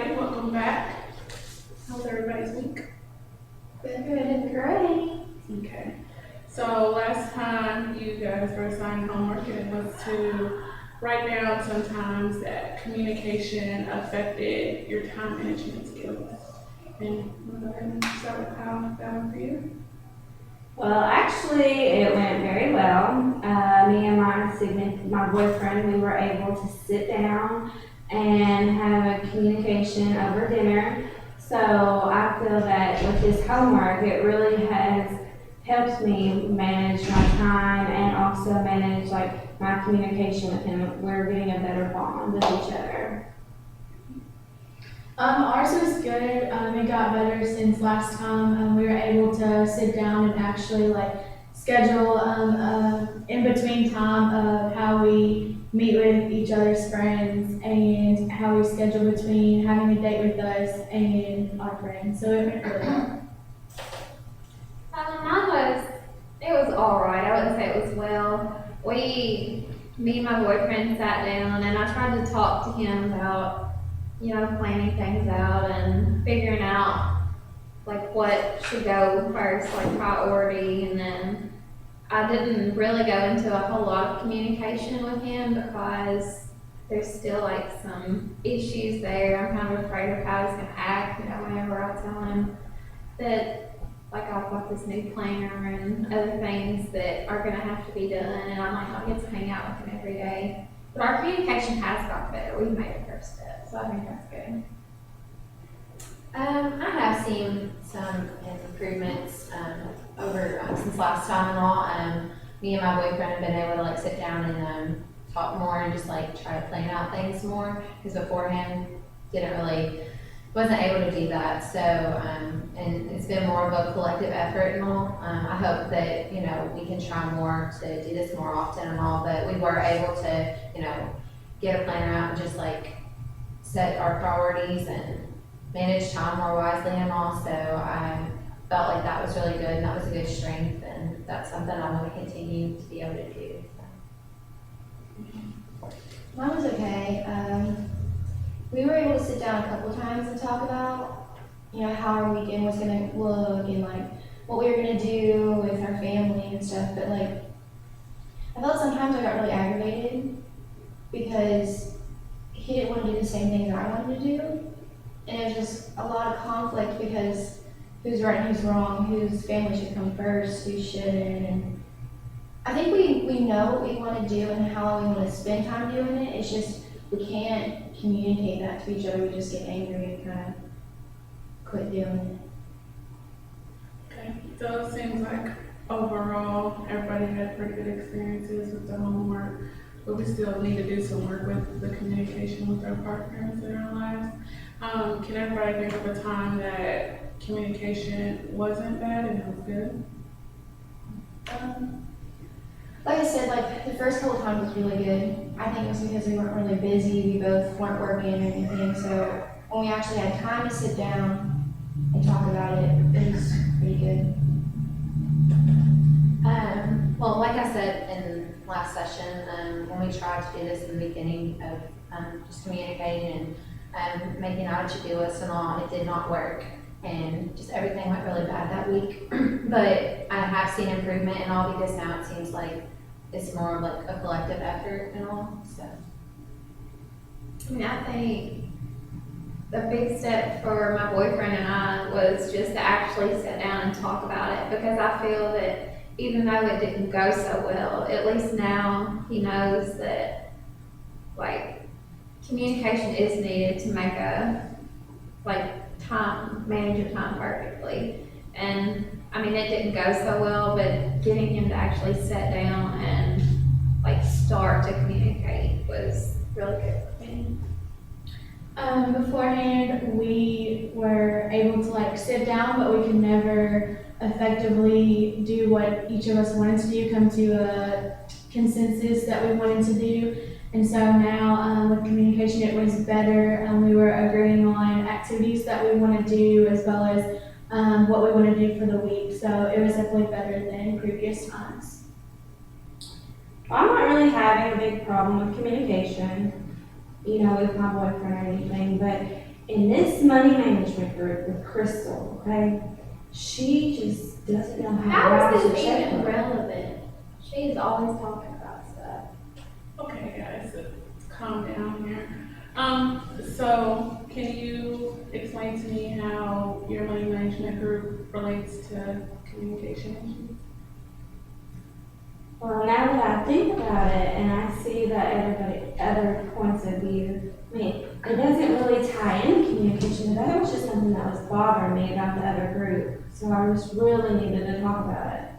everybody. Welcome back. How's everybody's week? Good, great. Okay. So last time you guys were assigned homework, it was to write down some times that communication affected your time management skills. And we'll go ahead and start with how that went for you. Well, actually, it went very well. Me and my boyfriend, we were able to sit down and have a communication over dinner. So I feel that with this homework, it really has helped me manage my time and also manage like my communication with him. We're getting a better bond with each other. Ours was good. It got better since last time. We were able to sit down and actually like schedule in between time of how we meet with each other's friends and how we schedule between having a date with us and our friends. So it went really well. It was all right. I wouldn't say it was well. Me and my boyfriend sat down and I tried to talk to him about, planning things out and figuring out like what should go first, like priority. And then I didn't really go into a whole lot of communication with him because there's still like some issues there. I'm kind of afraid of how he's gonna act, whenever I tell him that like I've got this new planner and other things that are gonna have to be done, and I might not get to hang out with him every day. But our communication has got better. We've made a first step, so I think that's good. I have seen some improvements over since last time and all. Me and my boyfriend have been able to like sit down and talk more and just like try to plan out things more, because beforehand wasn't able to do that. So and it's been more of a collective effort and all. I hope that we can try more to do this more often and all, but we were able to get a planner out and just like set our priorities and manage time more wisely and all. So I felt like that was really good, and that was a good strength, and that's something I want to continue to be able to do. So. Mine was okay. We were able to sit down a couple of times and talk about, how our weekend was gonna look and like what we were gonna do with our family and stuff. But like, I felt sometimes I got really aggravated because he didn't want to do the same things I wanted to do, and it was just a lot of conflict because who's right and who's wrong, whose family should come first, who shouldn't. And I think we know what we want to do and how we want to spend time doing it. It's just we can't communicate that to each other. We just get angry and kind of quit doing it. Okay. So it seems like overall everybody had pretty good experiences with the homework, but we still need to do some work with the communication with our partners in our lives. Can everybody think of a time that communication wasn't bad and it was good? Like I said, like the first couple times was really good. I think it was because we weren't really busy. We both weren't working or anything. So when we actually had time to sit down and talk about it, it was pretty good. Well, like I said in last session, when we tried to do this in the beginning of just communicating and making out a to-do list and all, it did not work. And just everything went really bad that week. But I have seen improvement and all, because now it seems like it's more of like a collective effort and all. So I think the big step for my boyfriend and I was just to actually sit down and talk about it, because I feel that even though it didn't go so well, at least now he knows that like communication is needed to make manage your time perfectly. And it didn't go so well, but getting him to actually sit down and like start to communicate was really good for me. Beforehand, we were able to like sit down, but we could never effectively do what each of us wanted to do, come to a consensus that we wanted to do. And so now with communication, it was better. We were agreeing on activities that we want to do as well as what we want to do for the week. So it was definitely better than previous times. I'm not really having a big problem with communication, with my boyfriend or anything, but In this money management group with Crystal, okay, she just doesn't know how to How write is a this even checkbook. relevant? She's always talking about stuff. Okay, guys, so calm down here. So can you explain to me how your money management group relates to communication issues? Well, now that I think about it and I see that everybody, other points of view, I mean, it doesn't really tie into communication, but that was just something that was bothering me about the other group. So I just really needed to talk about it.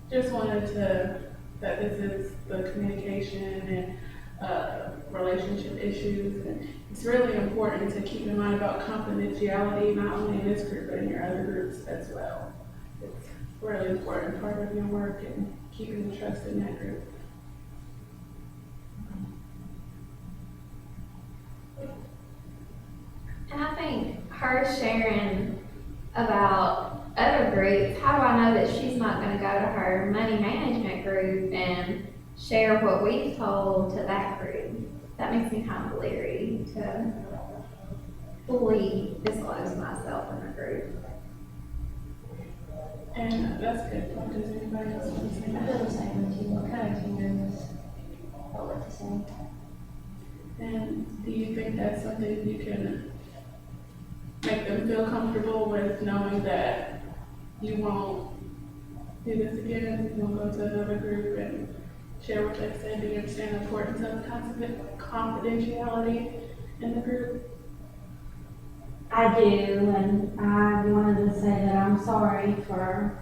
Just wanted to, that this is the communication and relationship issues, and it's really important to keep in mind about confidentiality, not only in this group, but in your other groups as well. It's a really important part of your work and keeping the trust in that group. And I think her sharing about other groups, how do I know that she's not gonna go to her money management group and share what we've told to that group? That makes me kind of leery to fully disclose myself in the group. And that's good. Does anybody else want to say I that? feel the same way too, kind of nervous about what to say. And do you think that's something you can make them feel comfortable with, knowing that you won't do this again, you won't go to another group and share what they said? Do you understand the importance of confidentiality in the group? I do, and I wanted to say that I'm sorry for,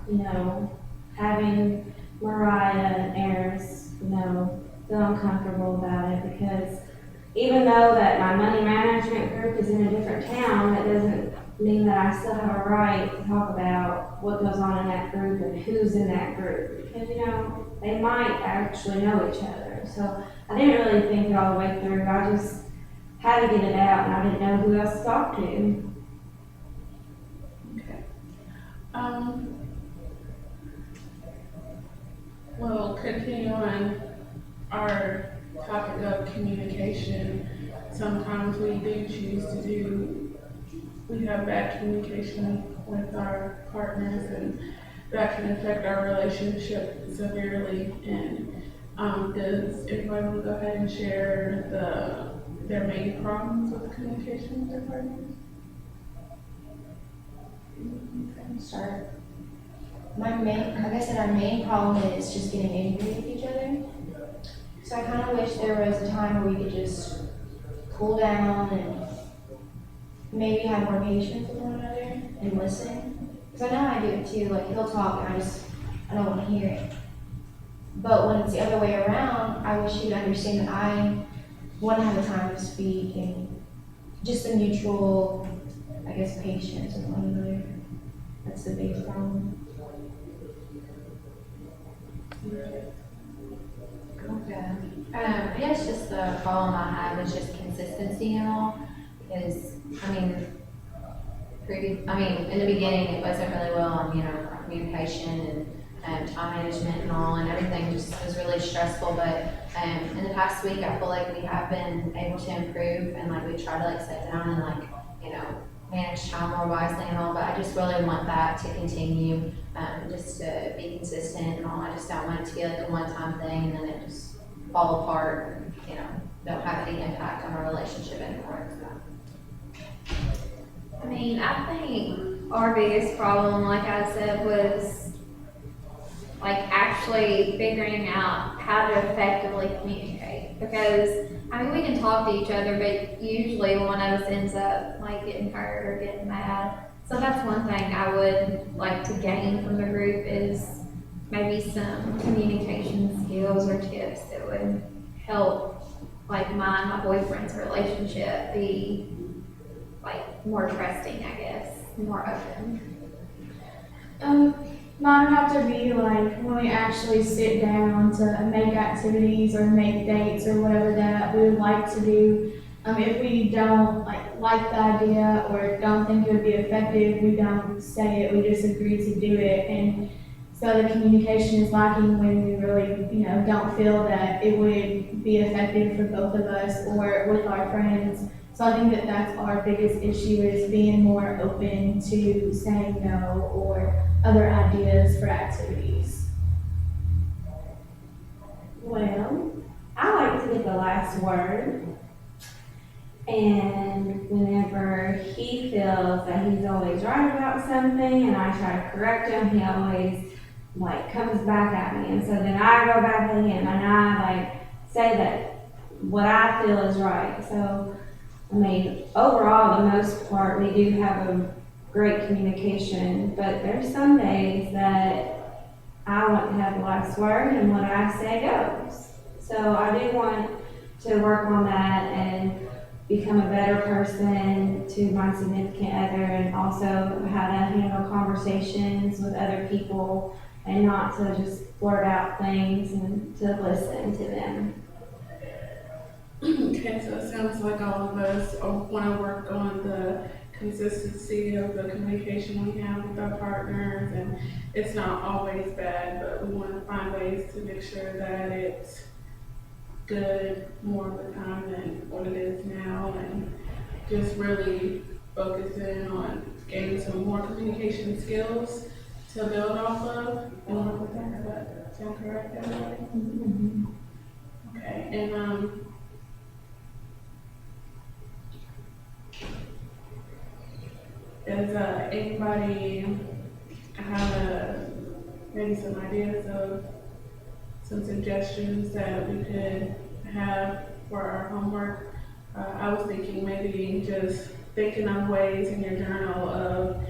having Mariah and Eris, feel uncomfortable about it, because even though that my money management group is in a different town, that doesn't mean that I still have a right to talk about what goes on in that group and who's in that group, because, they might actually know each other. So I didn't really think it all the way through. I just had to get it out, and I didn't know who else to talk to. Okay. Well, continue on our topic of communication. Sometimes we do choose to we have bad communication with our partners, and that can affect our relationship severely. And does everybody want to go ahead and share their main problems with communication with their partners? Start. Like I said, our main problem is just getting angry with each other. So I kind of wish there was a time where we could just cool down and maybe have more patience with one another and listen. Because I know I do it too. Like, he'll talk and I don't want to hear it. But when it's the other way around, I wish he'd understand that I want to have the time to speak and just the mutual, I guess, patience with one another. That's the biggest problem. Okay. I guess just the problem I have is just consistency and all, because, in the beginning, it wasn't really well on, communication and time management and all, and everything just was really stressful, but, in the past week, I feel like we have been able to improve, and we try to sit down and manage time more wisely and all, but I just really want that to continue, just to be consistent and all. I just don't want it to be a one-time thing and then it just fall apart, don't have any impact on our relationship anymore. I think our biggest problem, like I said, was actually figuring out how to effectively communicate. Because we can talk to each other, but usually one of us ends up getting hurt or getting mad. So that's one thing I would like to gain from the group, is maybe some communication skills or tips that would help mine and my boyfriend's relationship be more trusting, I guess, more open. Mine would have to be when we actually sit down to make activities or make dates or whatever that we would like to do. If we don't like the idea or don't think it would be effective, we don't say it, we just agree to do it. And So the communication is lacking when we really, don't feel that it would be effective for both of us or with our friends. So I think that that's our biggest issue is being more open to saying no or other ideas for activities. Well, I like to get the last word. And whenever he feels that he's always right about something and I try to correct him, he always comes back at me. And so then I go back at him and I say that what I feel is right. So, I mean, overall, the most part, we do have a great communication, but there's some days that I want to have the last word and what I say goes. So I do want to work on that and become a better person to my significant other and also how to handle conversations with other people and not to just blurt out things and to listen to them. Okay, so it sounds like all of us want to work on the consistency of the communication we have with our partners, and it's not always bad, but we want to find ways to make sure that it's good more of the time than what it is now, and just really focus in on gaining some more communication skills to build off of and work with that. Does that sound correct, everybody? Mm-hmm. Okay, and does anybody have maybe some ideas of some suggestions that we could have for our homework? I was thinking maybe just thinking of ways in your journal of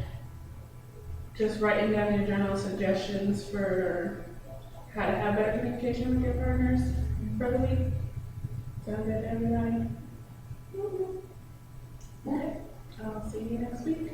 just writing down your journal suggestions for how to have better communication with your partners for the week. Sound good to everybody? Okay. I'll see you next week.